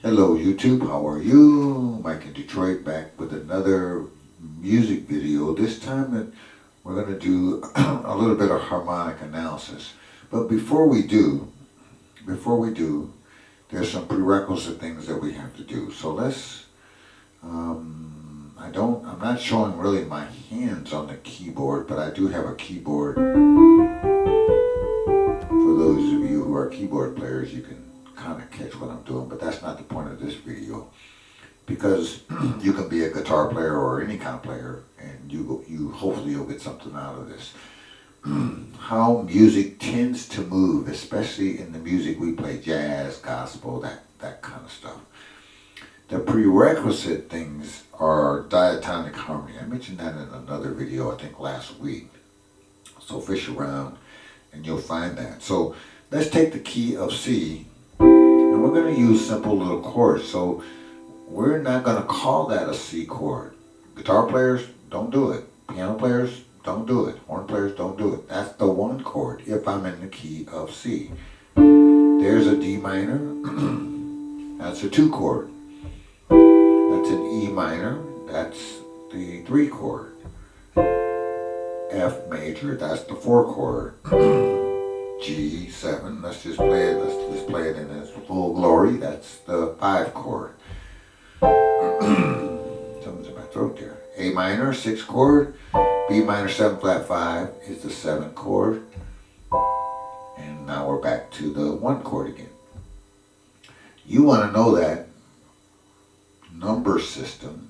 Hello YouTube, how are you? Mike in Detroit back with another music video. This time we're going to do a little bit of harmonic analysis. But before we do, there's some prerequisite things that we have to do. So I'm not showing really my hands on the keyboard, but I do have a keyboard. For those of you who are keyboard players, you can kind of catch what I'm doing, but that's not the point of this video. Because you can be a guitar player or any kind of player, and you hopefully you'll get something out of this. How music tends to move, especially in the music we play, jazz, gospel, that kind of stuff. The prerequisite things are diatonic harmony. I mentioned that in another video, I think last week. So fish around and you'll find that. So let's take the key of C, and we're going to use simple little chords. So we're not going to call that a C chord. Guitar players, don't do it. Piano players, don't do it. Horn players, don't do it. That's the one chord if I'm in the key of C. There's a D minor. That's a 2 chord. That's an E minor. That's the 3 chord. F major, that's the 4 chord. G7, let's just play it in its full glory. That's the 5 chord. Something's in my throat there. A minor, 6 chord. B minor 7 flat 5 is the 7 chord. And now we're back to the 1 chord again. You want to know that number system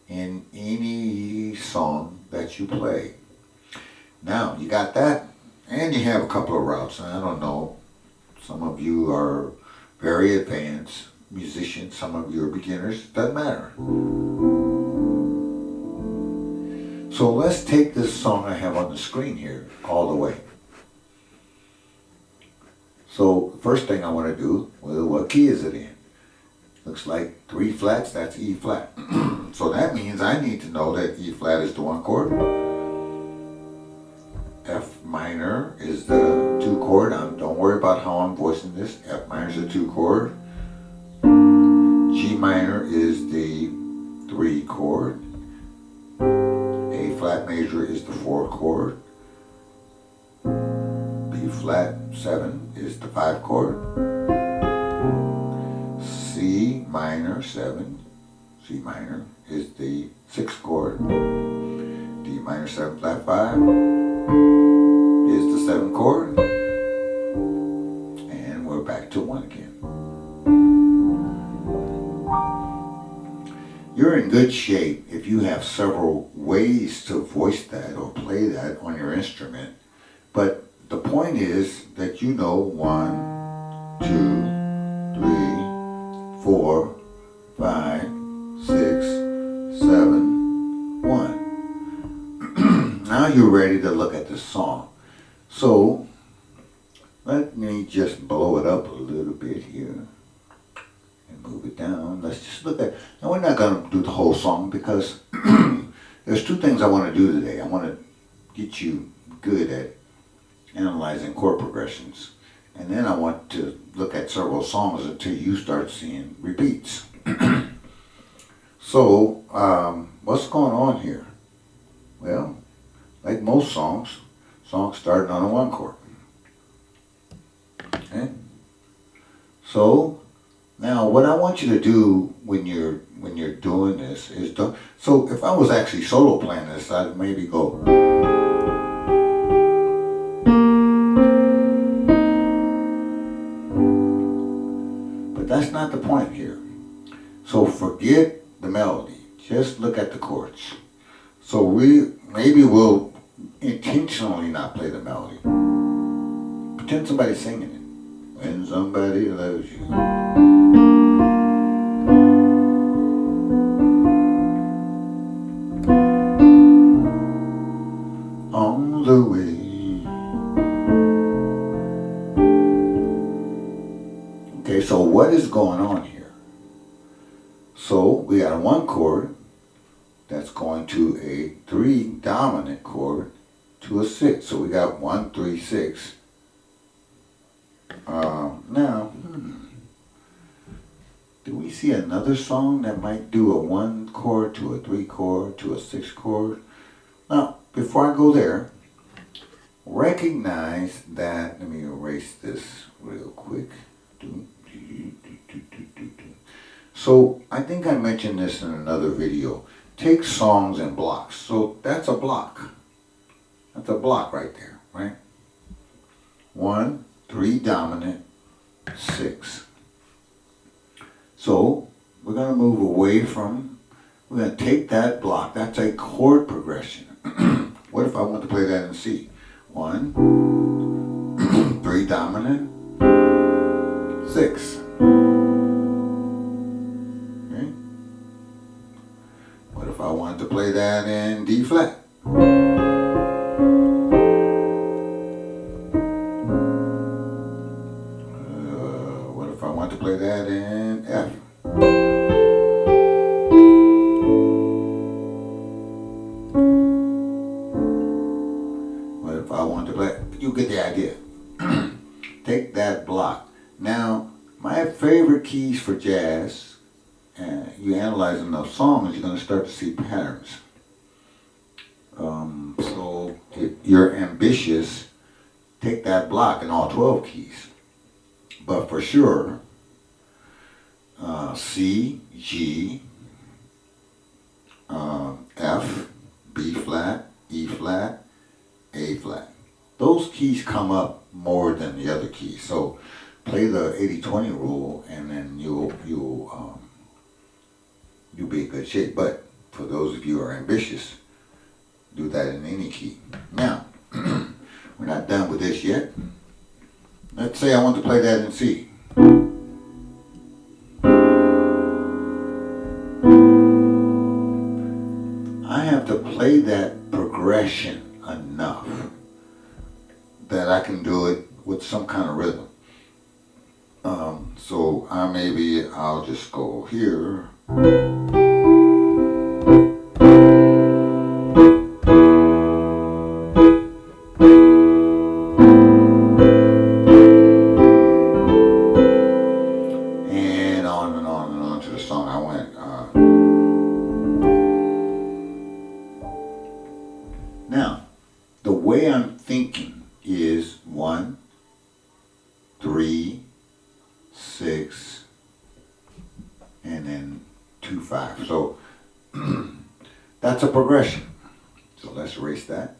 in any song that you play. Now, you got that, and you have a couple of routes. And I don't know, some of you are very advanced musicians, some of you are beginners, doesn't matter. So let's take this song I have on the screen here all the way. So first thing I want to do, well, what key is it in? Looks like 3 flats, that's E flat. So that means I need to know that E flat is the 1 chord. F minor is the 2 chord. Don't worry about how I'm voicing this. F minor is the 2 chord. G minor is the 3 chord. A flat major is the 4 chord. B flat 7 is the 5 chord. C minor 7, C minor is the 6 chord. D minor 7 flat 5 is the 7 chord. And we're back to 1 again. You're in good shape if you have several ways to voice that or play that on your instrument. But the point is that you know 1, 2, 3, 4, 5, 6, 7, 1. Now you're ready to look at the song. So let me just blow it up a little bit here and move it down. Let's just look at, now we're not going to do the whole song because there's 2 things I want to do today. I want to get you good at analyzing chord progressions. And then I want to look at several songs until you start seeing repeats. So, what's going on here? Well, like most songs starting on a 1 chord. Okay? So, now what I want you to do when you're doing this is so if I was actually solo playing this, I'd maybe go. That's not the point here. So forget the melody. Just look at the chords. So maybe we'll intentionally not play the melody. Pretend somebody's singing it. When somebody loves you. On the way. Okay, so what is going on here? So we got a 1 chord that's going to a 3 dominant chord to a 6. So we got 1, 3, 6. Now, Do we see another song that might do a 1 chord to a 3 chord to a 6 chord? Now, before I go there, recognize that, let me erase this real quick. So I think I mentioned this in another video. Take songs in blocks. So that's a block. That's a block right there, right? 1, 3 dominant, 6. So we're going to move away from, we're going to take that block. That's a chord progression. What if I want to play that in C? 1, 3 dominant, 6. Okay. What if I wanted to play that in D flat? What if I want to play that in F? What if I want to play? You get the idea. Take that block. Now, my favorite keys for jazz, you analyzing those songs, you're going to start to see patterns. So if you're ambitious, take that block in all 12 keys. But for sure, C, G, F, B flat, E flat, A flat. Those keys come up more than the other keys. So play the 80-20 rule, and then you'll be in good shape. But for those of you who are ambitious, do that in any key. Now, we're not done with this yet. Let's say I want to play that in C. I have to play that progression enough that I can do it with some kind of rhythm. So I'll just go here. And on to the song I went. Now, the way I'm thinking is 1, 3, 6, and then 2, 5. So that's a progression. So let's erase that.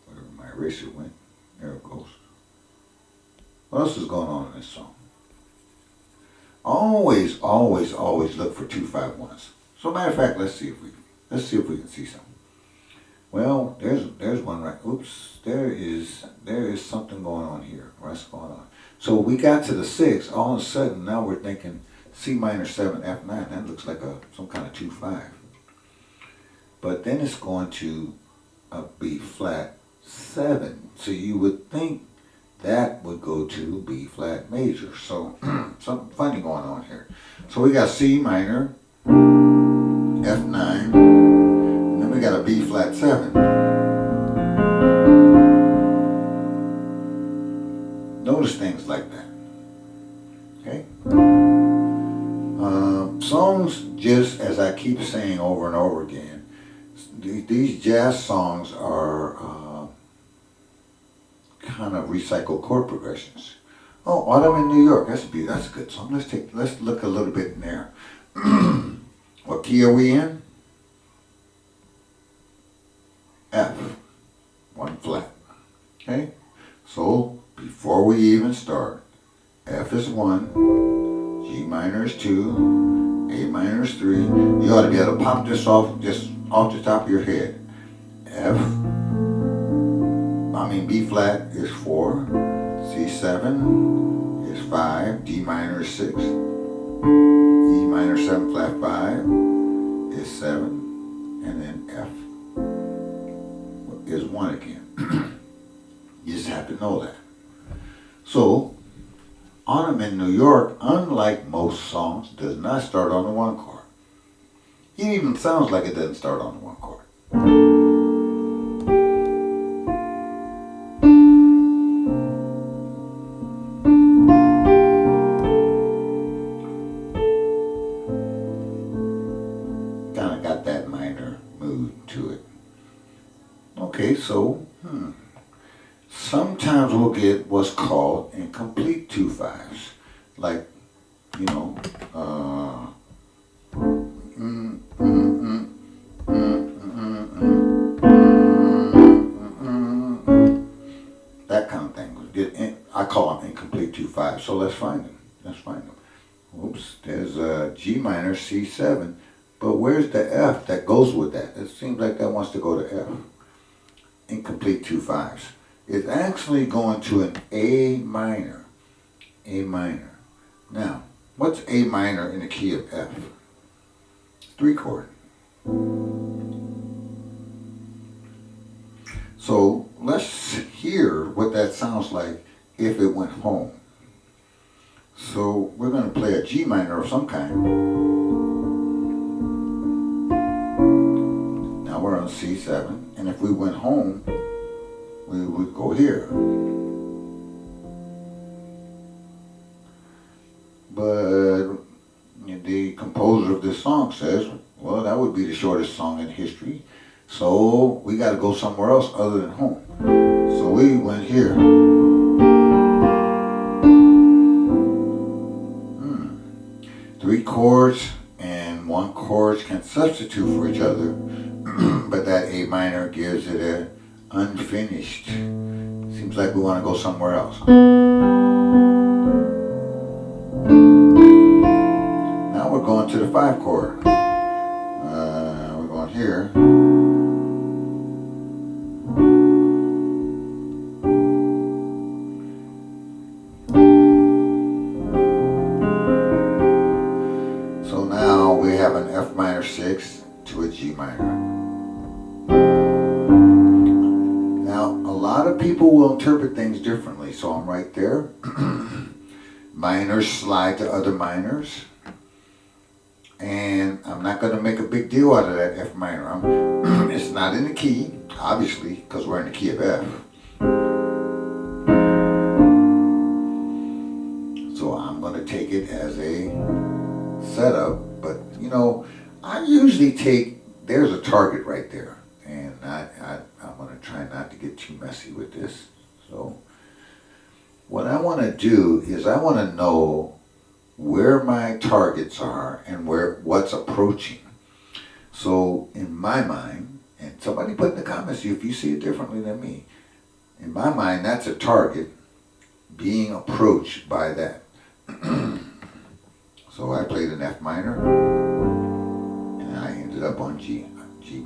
Wherever my eraser went, there it goes. What else is going on in this song? Always look for 2, 5, 1s. So matter of fact, let's see if we can see something. Well, there's one right. Oops, there is something going on here. What's going on? So we got to the 6. All of a sudden, now we're thinking C minor 7 F9. That looks like some kind of 2-5. But then it's going to a B flat 7. So you would think that would go to B flat major. So something funny going on here. So we got C minor, F9, and then we got a B flat 7. Notice things like that. Okay? Songs, just as I keep saying over and over again, these jazz songs are kind of recycled chord progressions. Oh, Autumn in New York. That's a good song. Let's look a little bit in there. What key are we in? F. 1 flat. Okay? So before we even start, F is 1, G minor is 2, A minor is 3. You ought to be able to pop this off just off the top of your head. B flat is 4, C7 is 5, D minor is 6, E minor 7 flat 5 is 7, and then F is 1 again. You just have to know that. So, Autumn in New York, unlike most songs, does not start on the 1 chord. It even sounds like it doesn't start on the 1 chord. So, sometimes we'll get what's called incomplete 2/5s. Like, you know, mm, mm, mm, that kind of thing. I call them incomplete 2/5. So let's find them. Let's find them. Oops, there's a G minor C7, but where's the F that goes with that? It seems like that wants to go to F. Incomplete 2/5s. It's actually going to an A minor. A minor. Now, what's A minor in the key of F? 3 chord. So let's hear what that sounds like if it went home. So we're going to play a G minor of some kind. Now we're on C7, and if we went home, we would go here. But the composer of this song says, well, that would be the shortest song in history, so we got to go somewhere else other than home. So we went here. 3 chords and 1 chord can substitute for each other, but that A minor gives it a unfinished. Seems like we want to go somewhere else. Now we're going to the 5 chord. We're going here. So now we have an F minor 6 to a G minor. Now, a lot of people will interpret things differently, so I'm right there. Minors slide to other minors. And I'm not going to make a big deal out of that F minor. It's not in the key, obviously, because we're in the key of F. So I'm going to take it as a setup. But, you know, I usually take, there's a target right there. And I'm going to try not to get too messy with this. So what I want to do is I want to know where my targets are and what's approaching. So in my mind, and somebody put in the comments if you see it differently than me, in my mind that's a target being approached by that. So I played an F minor and I ended up on G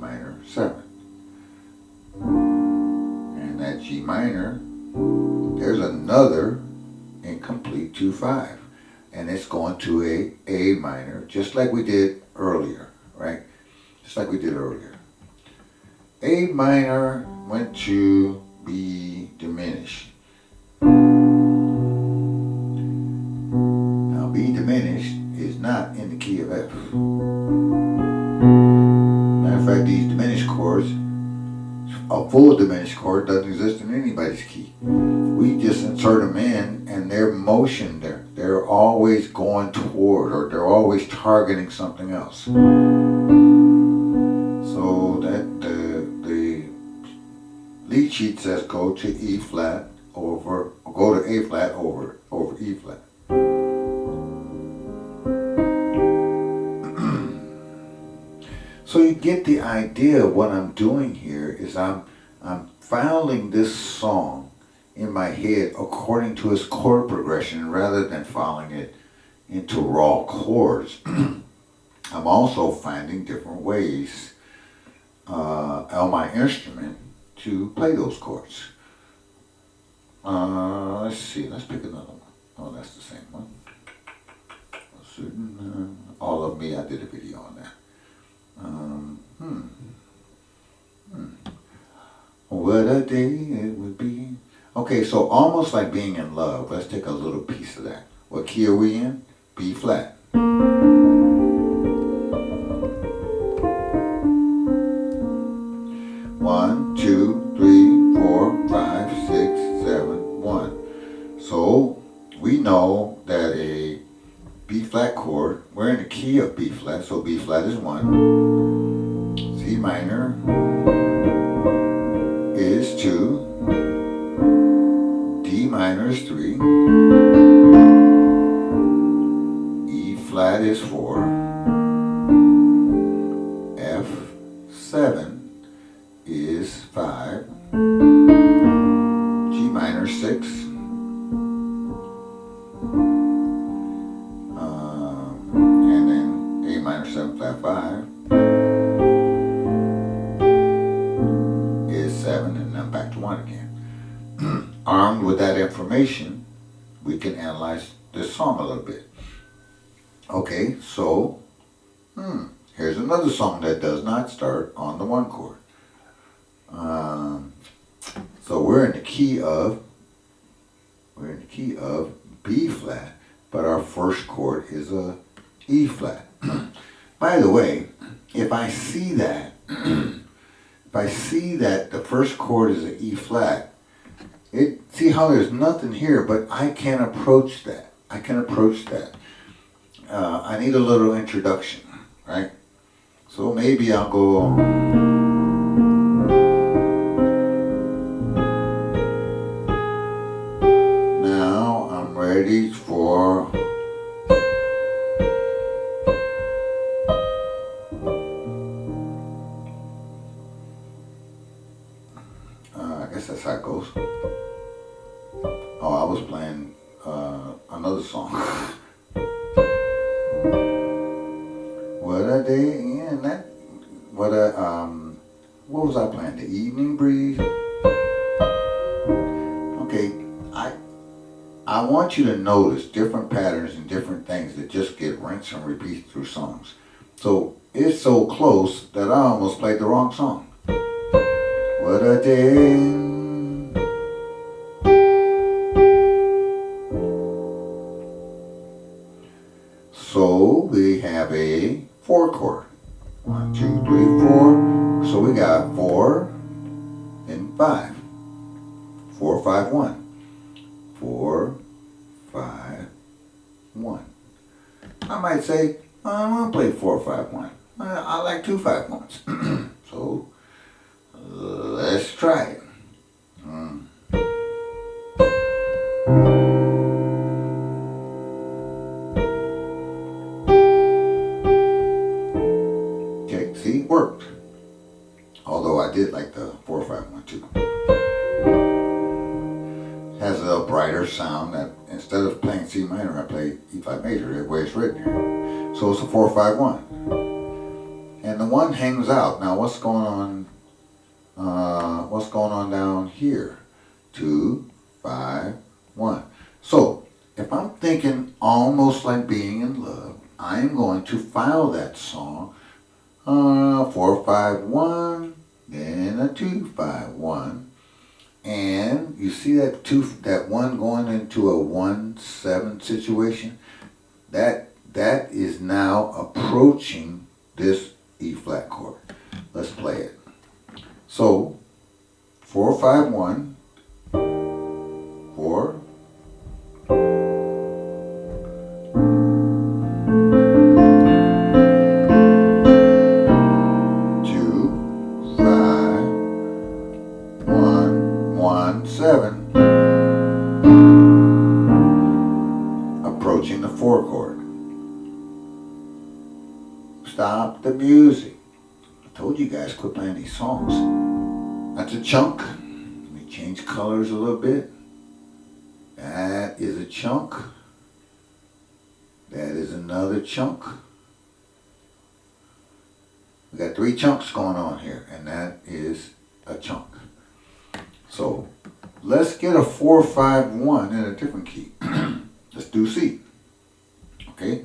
minor 7. And that G minor, there's another incomplete 2/5. And it's going to A minor, just like we did earlier, right? Just like we did earlier. A minor went to B diminished. Now B diminished is not in the key of F. Matter of fact, these diminished chords, a full diminished chord doesn't exist in anybody's key. We just insert them in and they're motion there. They're always going toward, or they're always targeting something else. So that the lead sheet says go to E flat over, go to A flat over E flat. So you get the idea of what I'm doing here is I'm filing this song in my head according to its chord progression rather than filing it into raw chords. I'm also finding different ways on my instrument to play those chords. Let's see, let's pick another one. Oh, that's the same one. All of Me, I did a video on that. What a day it would be. Okay, so almost like being in love. Let's take a little piece of that. What key are we in? B flat. 1, 2, 3, 4, 5, 6, 7, 1. So we know that a B flat chord, we're in the key of B flat, so B flat is 1. C minor is flat is 4, F7 is 5, G minor 6, and then A minor 7 flat 5 is 7, and then back to 1 again. Armed with that information, we can analyze this song a little bit. Okay, so here's another song that does not start on the 1 chord. So we're in the key of B flat, but our first chord is a E flat. By the way, if I see that the first chord is an E flat, see how there's nothing here, but I can approach that. I need a little introduction, right? So maybe I'll go. Now I'm ready for. I guess that's how it goes. Oh, I was playing another song. What a day in that. What was I playing? The Evening Breeze. Okay, I want you to notice different patterns and different things that just get rinsed and repeated through songs. So it's so close that I almost played the wrong song. What a day. So we have a 4 chord. 1, 2, 3, 4. So we got 4 and 5. 4, 5, 1. 4, 5, 1. I might say, I want to play 4, 5, 1. I like 2 5 1s. So let's try it. Okay, see, worked. Although I did like the 4, 5, 1 too. Has a brighter sound that instead of playing C minor, I play E flat major, the way it's written here. So it's a 4, 5, 1. And the 1 hangs out. Now what's going on? What's going on down here? 2, 5, 1. So if I'm thinking almost like Being in Love, I'm going to file that song 4, 5, 1, then a 2, 5, 1. And you see that 1 going into a 1, 7 situation? That is now approaching this E flat chord. Let's play it. So 4, 5, 1, 4. 7, approaching the 4 chord. Stop the music. I told you guys quit playing these songs. That's a chunk. Let me change colors a little bit. That is a chunk. That is another chunk. We got 3 chunks going on here, and that is a chunk. So let's get a 4, 5, 1 in a different key. Let's do C. Okay.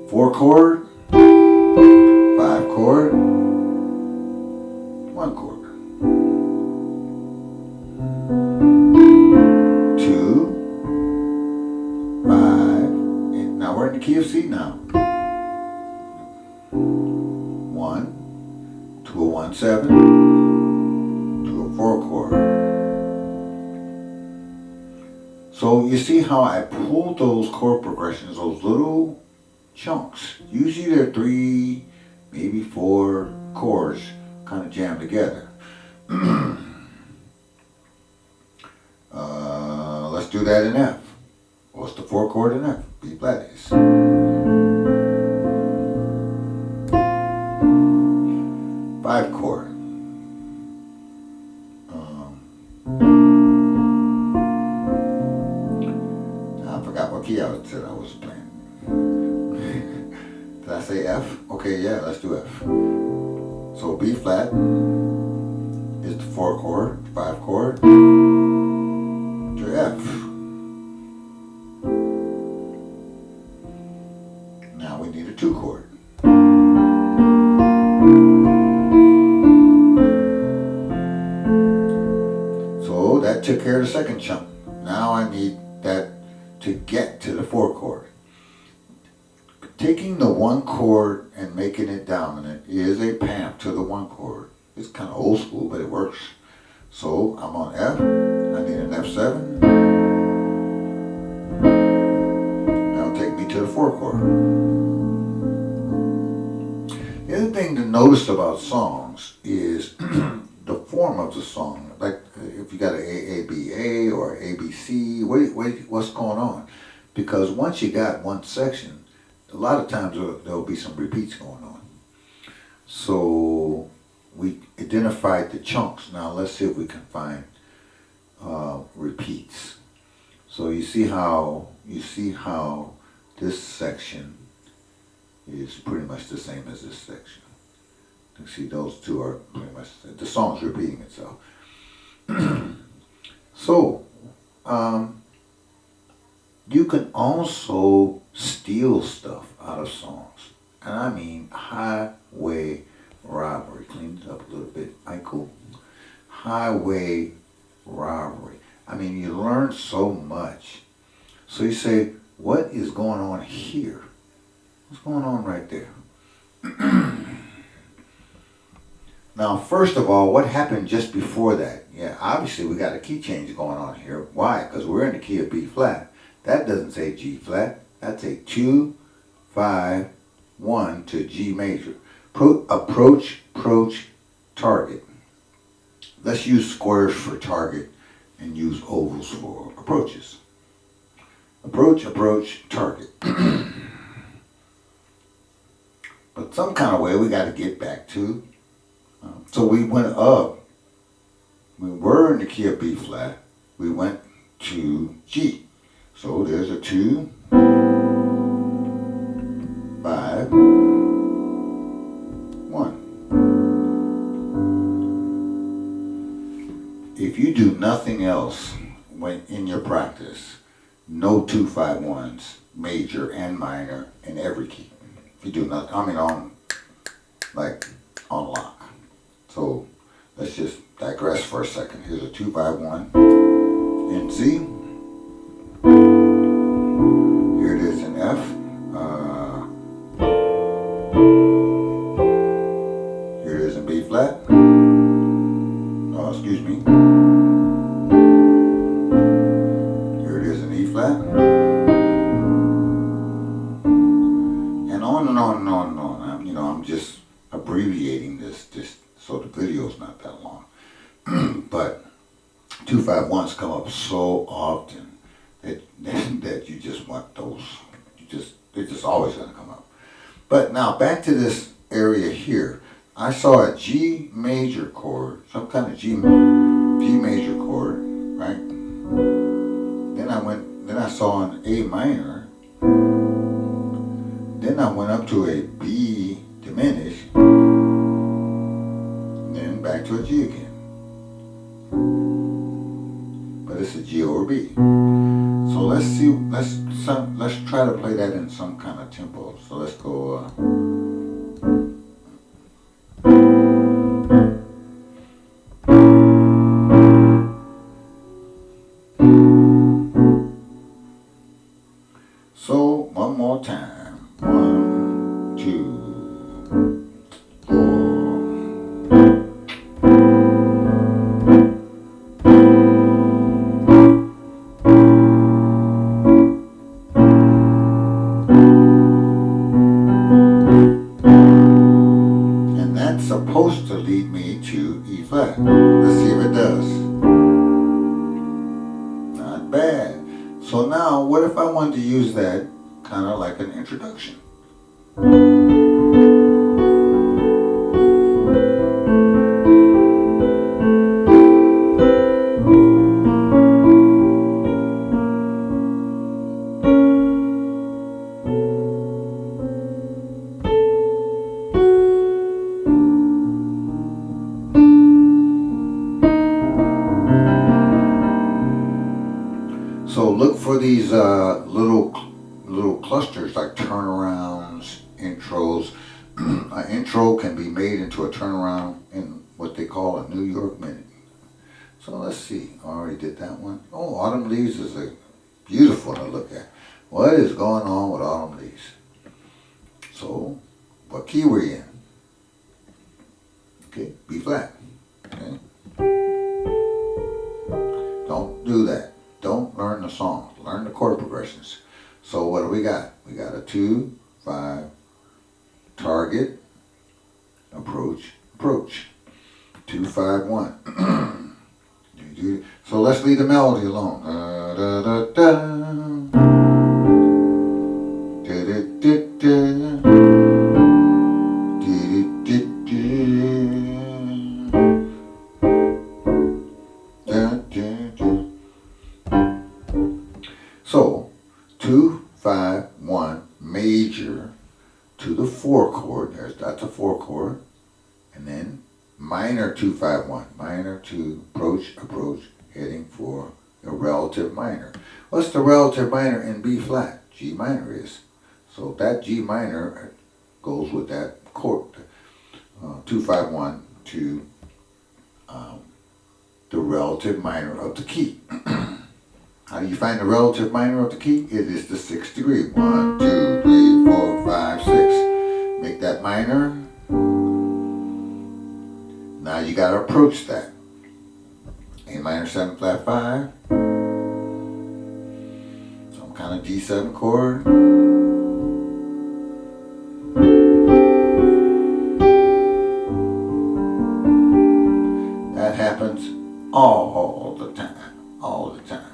4 chord, 5 chord, 1 chord. 2, 5, and now we're in the key of C now. 1 to a 1, 7. 4 chord. So you see how I pulled those chord progressions, those little chunks. Usually they're 3, maybe 4 chords kind of jammed together. Let's do that in F. What's the 4 chord in F? B flat is. 5 chord. I forgot what key I said I was playing. Did I say F? Okay, yeah, let's do F. So B flat is the 4 chord, 5 chord to F. Now we need a 2 chord. So that took care of the second chunk. Now I need that to get to the 4 chord. Taking the 1 chord and making it dominant is a path to the 1 chord. It's kind of old school, but it works. So I'm on F. I need an F7. That'll take me to the 4 chord. The other thing to notice about songs is the form of the song. Like if you got an AABA or ABC, what's going on? Because once you got one section, a lot of times there'll be some repeats going on. So we identified the chunks. Now let's see if we can find repeats. So you see how this section is pretty much the same as this section. You see those two are pretty much the song's repeating itself. So you can also steal stuff out of songs. And I mean highway robbery. Clean it up a little bit, Michael. Highway robbery. I mean, you learn so much. So you say, what is going on here? What's going on right there? Now, first of all, what happened just before that? Yeah, obviously we got a key change going on here. Why? Because we're in the key of B flat. That doesn't say G flat. That's a 2, 5, 1 to G major. Approach, target. Let's use squares for target and use ovals for approaches. Approach, target. But some kind of way we got to get back to. So we went up. We were in the key of B flat. We went to G. So there's a 2, 5, 1. If you do nothing else when in your practice, no 2, 5, 1s, major and minor in every key. If you do nothing, I mean on lock. So let's just digress for a second. Here's a 2, 5, 1 in C. Here it is in F. Here it is in B flat. Oh, excuse me. Here it is in E flat. And on and on and on and on. I'm just abbreviating this so the video's not that long. But 2, 5, 1s come up so often that you just want those. They're just always going to come up. But now back to this area here. I saw a G major chord, some kind of G major chord, right? Then I saw an A minor. Then I went up to a B diminished. Then back to a G again. But it's a G over B. So let's try to play that in some kind of tempo. So let's go. So one more time. 1, 2, 4. Supposed to lead me to E flat. Let's see if it does. Not bad. So So now, what if I wanted to use that kind of like an introduction? So look for these little clusters like turnarounds, intros. An intro can be made into a turnaround in what they call a New York minute. So let's see. I already did that one. Oh, Autumn Leaves is a beautiful to look at. What is going on with Autumn Leaves? So, what key were you in? Okay, B flat. Okay. Don't do that. Don't learn the song. Learn the chord progressions. So what do we got? We got a 2, 5, target, approach, approach. 2, 5, 1. So let's leave the melody alone. Da, da, da, da. Da, da, da, da. So, 2, 5, 1, major to the 4 chord. That's a 4 chord. And then minor 2, 5, 1. Minor to approach, approach, heading for a relative minor. What's the relative minor in B flat? G minor is. So that G minor goes with that chord. 2, 5, 1 to the relative minor of the key. How do you find the relative minor of the key? It is the 6th degree. 1, 2, 3, 4, 5, 6. Make that minor. Now you got to approach that. A minor 7 flat 5. Some kind of G7 chord. That happens all the time. All the time.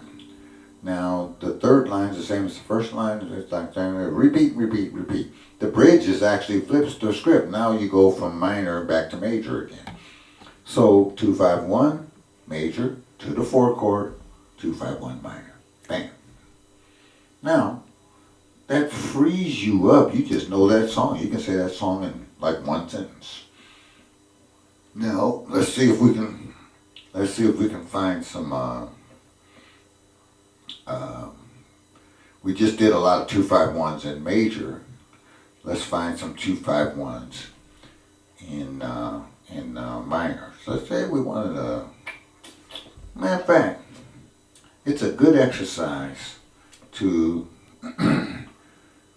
Now, the third line is the same as the first line. It's like repeat, repeat, repeat. The bridge is actually flips the script. Now you go from minor back to major again. So 2, 5, 1, major to the 4 chord, 2, 5, 1, minor. Bam. Now, that frees you up. You just know that song. You can say that song in like one sentence. Now, let's see if we can find some. We just did a lot of 2, 5, 1s in major. Let's find some 2, 5, 1s in minor. So let's say we wanted a. Matter of fact, it's a good exercise to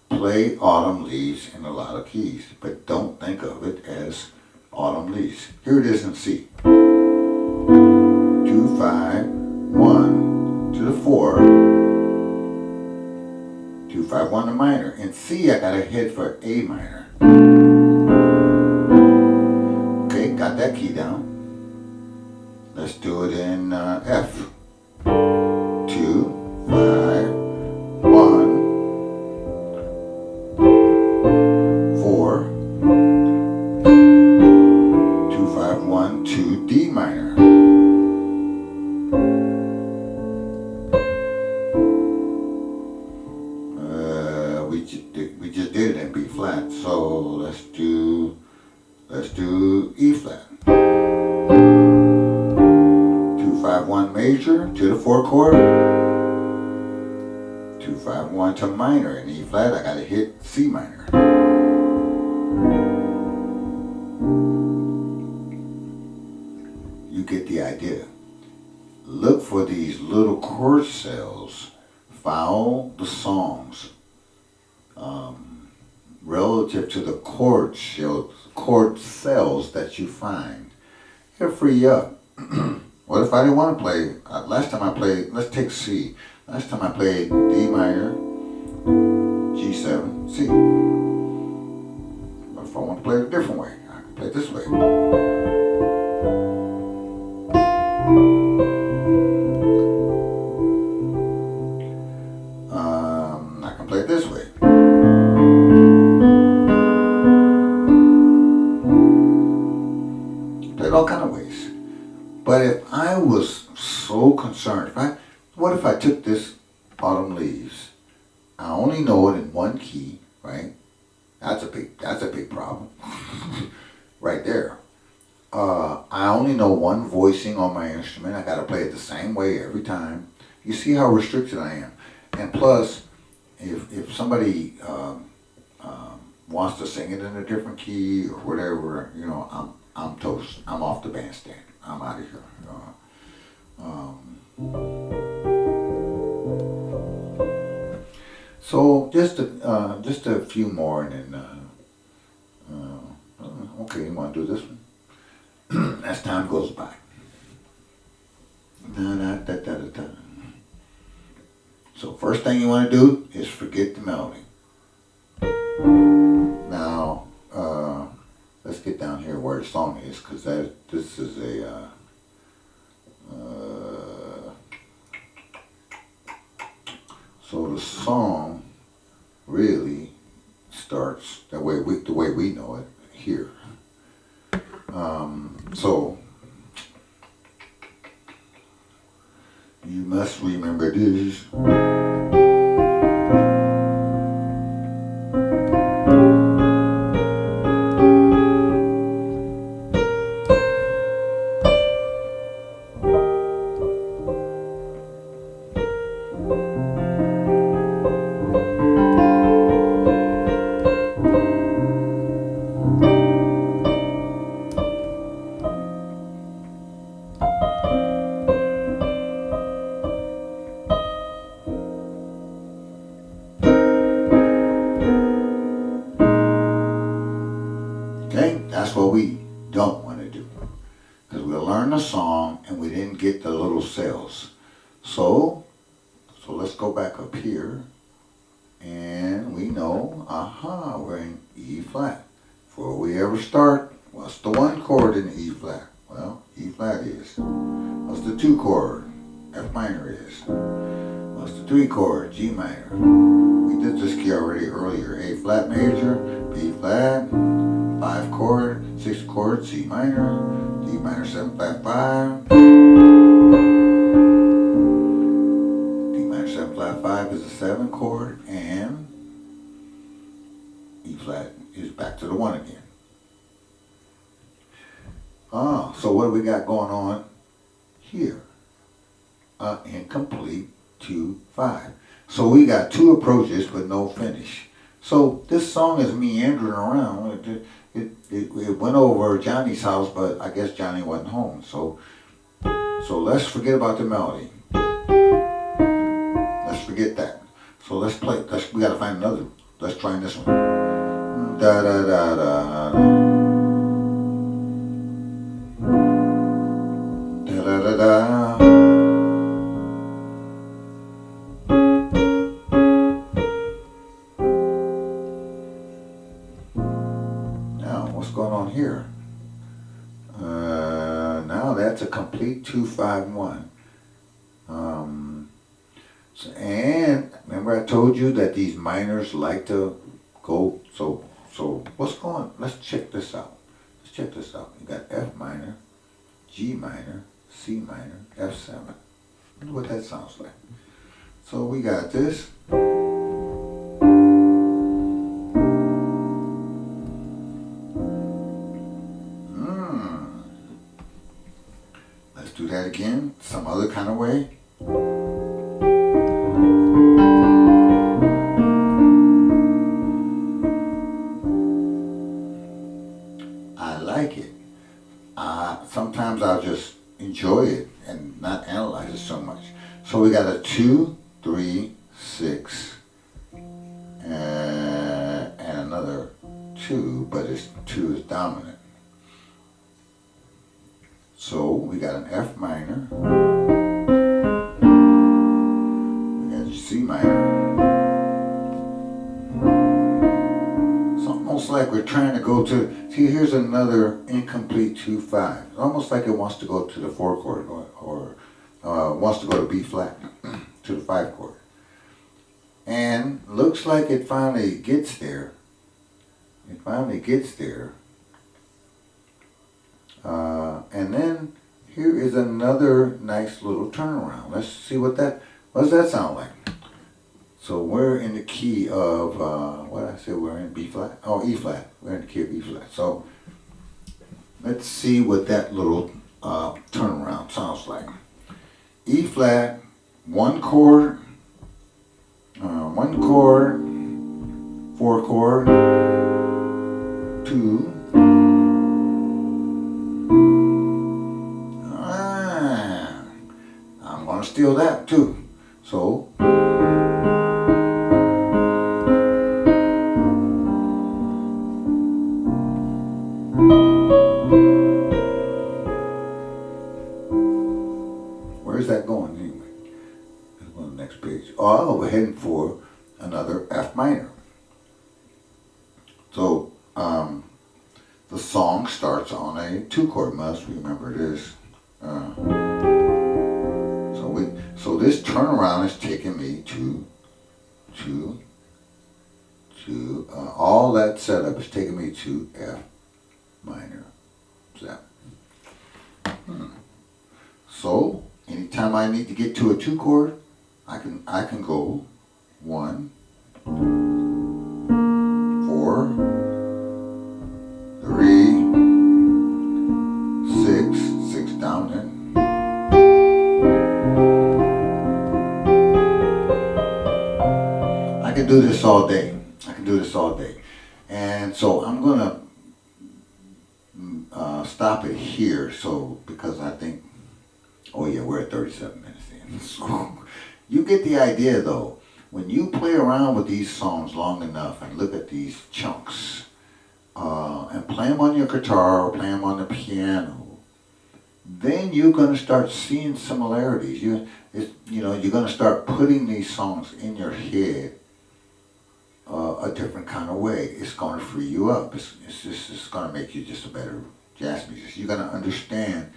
play Autumn Leaves in a lot of keys, but don't think of it as Autumn Leaves. Here it is in C. 2, 5, 1 to the 4. 2, 5, 1 to minor. In C, I got to hit for A minor. Okay, got that key down. Let's do it in F. 2, 5, 1, 4, 2, 5, 1 to D minor. We just did it in B flat, so let's do E flat. 2, 5, 1 major to the 4 chord. 2, 5, 1 to minor. In E flat, I gotta hit C minor. You get the idea. Look for these little chord cells. Follow the songs relative to the chord cells that you find. It'll free you up. What if I didn't want to play? Last time I played, let's take C. Last time I played D minor, G7, C. What if I want to play it a different way? I can play it this way. concerned. What if I took this Autumn Leaves? I only know it in one key, right? That's a big problem, right there. I only know one voicing on my instrument. I got to play it the same way every time. You see how restricted I am. And plus, if somebody wants to sing it in a different key or whatever, I'm toast. I'm off the bandstand. I'm out of here. So just a few more, and then okay, you want to do this one as time goes by. Da, da, da, da, da, da. So first thing you want to do is forget the melody. Now let's get down here where the song is, because this is a so the song really starts the way we know it here. So you must remember this. Okay, that's what we don't want to do, because we learned the song and we didn't get the little cells. So let's go back up here, and we know, we're in E flat. Before we ever start, what's the one chord in E flat? Well, E flat is. What's the two chord? F minor is. What's the three chord? G minor. We did this key already earlier. A flat major, B flat, 5 chord, 6 chord, C minor, D minor 7 flat 5. D minor 7 flat 5 is a 7 chord, and E flat is back to the 1 again. So what do we got going on here? Incomplete 2-5. So we got 2 approaches but no finish. So this song is meandering around. It went over Johnny's house, but I guess Johnny wasn't home. So let's forget about the melody. Let's forget that. So let's play. We gotta find another. Let's try this one. Da da da da. Da da da da. What's going on here? Now that's a complete 2-5-1. And remember I told you that these minors like to go. So what's going on? Let's check this out. You got F minor, G minor, C minor, F7. Wonder what that sounds like. So we got this. Let's do that again, some other kind of way. I like it. Sometimes I'll just enjoy it and not analyze it so much. So we got a 2, 3, 6, and another 2, but 2 is dominant. So we got an F minor, we got a C minor. It's almost like we're trying to go to, see, here's another incomplete 2-5. It's almost like it wants to go to the 4 chord or wants to go to B flat, to the 5 chord. And looks like it finally gets there. And then here is another nice little turnaround. Let's see what does that sound like? So we're in the key of, what did I say, we're in B flat? Oh, E flat. We're in the key of E flat. So let's see what that little turnaround sounds like. E flat, one chord, 4 chord, 2. I'm gonna steal that too. So where's that going anyway? Let's go to the next page. Oh, we're heading for another F minor. So the song starts on a 2 chord. Must remember this. So this turnaround is taking me to all that setup is taking me to F minor. So anytime I need to get to a 2 chord, I can go 1, 4, 3, 6 down there. I can do this all day. And so I'm gonna stop it here. So because I think, oh yeah, we're at 37 minutes in. So you get the idea though. When you play around with these songs long enough and look at these chunks and play them on your guitar or play them on the piano, then you're going to start seeing similarities. You're going to start putting these songs in your head a different kind of way. It's going to free you up. It's going to make you just a better jazz musician. You're going to understand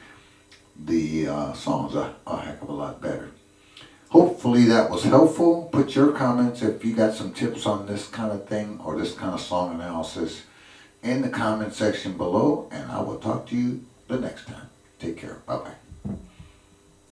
the songs a heck of a lot better. Hopefully that was helpful. Put your comments if you got some tips on this kind of thing or this kind of song analysis in the comment section below, and I will talk to you the next time. Take care. Bye-bye.